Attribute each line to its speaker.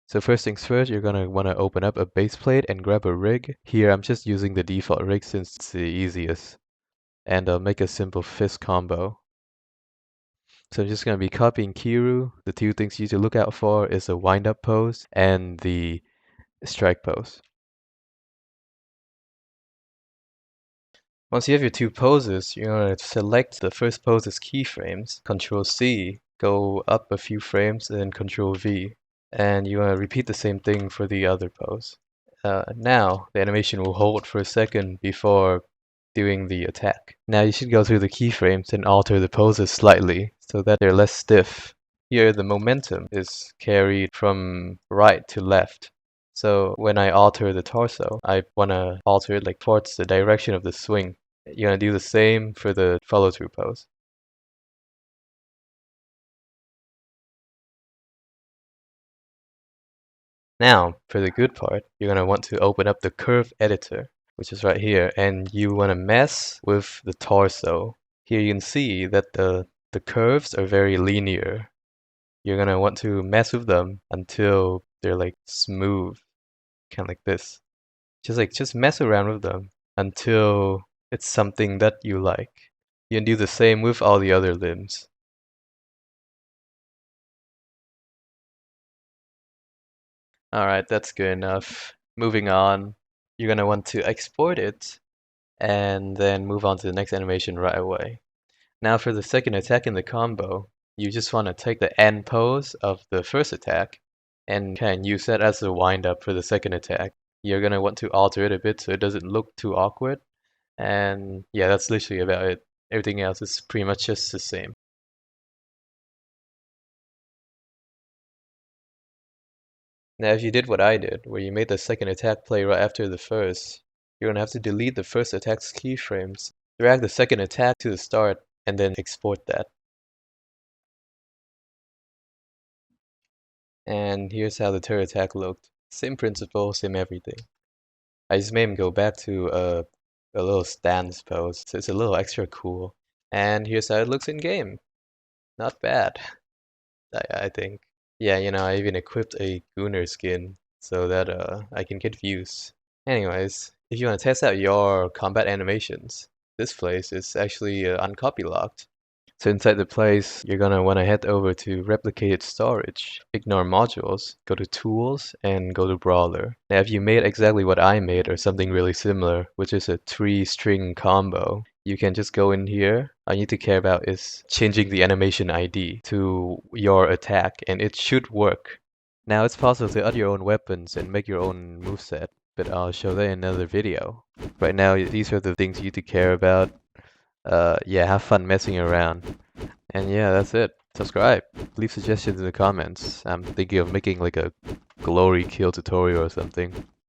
Speaker 1: So first things first, you're gonna want to open up a base plate and grab a rig. Here I'm just using the default rig since it's the easiest. And I'll make a simple fist combo. So I'm just gonna be copying Kiru. The two things you need to look out for is the wind up pose and the strike pose. Once you have your two poses, you're going to select the first pose as keyframes, Control C, go up a few frames, and then Control V. And you want to repeat the same thing for the other pose. Now, the animation will hold for a second before doing the attack. Now you should go through the keyframes and alter the poses slightly so that they're less stiff. Here, the momentum is carried from right to left. So when I alter the torso, I want to alter it like towards the direction of the swing. You're going to do the same for the follow-through pose. Now, for the good part, you're going to want to open up the curve editor, which is right here, and you want to mess with the torso. Here you can see that the curves are very linear. You're going to want to mess with them until they're like smooth, kind of like this. Just mess around with them until it's something that you like. You can do the same with all the other limbs. Alright, that's good enough. Moving on, you're going to want to export it and then move on to the next animation right away. Now for the second attack in the combo, you just want to take the end pose of the first attack and kind of use that as a wind up for the second attack. You're going to want to alter it a bit so it doesn't look too awkward. And yeah, that's literally about it. Everything else is pretty much just the same. Now if you did what I did, where you made the second attack play right after the first, you're going to have to delete the first attack's keyframes, drag the second attack to the start, and then export that. And here's how the third attack looked. Same principle, same everything. I just made him go back to a little stance pose, so it's a little extra cool. And here's how it looks in game. Not bad, I think. Yeah, you know, I even equipped a Gunner skin so that I can get views. Anyways, if you want to test out your combat animations, this place is actually uncopy locked. So inside the place, you're gonna want to head over to replicated storage, ignore modules, go to tools, and go to brawler. Now if you made exactly what I made or something really similar, which is a 3-string combo, you can just go in here. All you need to care about is changing the animation ID to your attack, and it should work. Now it's possible to add your own weapons and make your own moveset, but I'll show that in another video. Right now, these are the things you need to care about. Yeah, have fun messing around. And yeah, that's it. Subscribe. Leave suggestions in the comments. I'm thinking of making like a glory kill tutorial or something.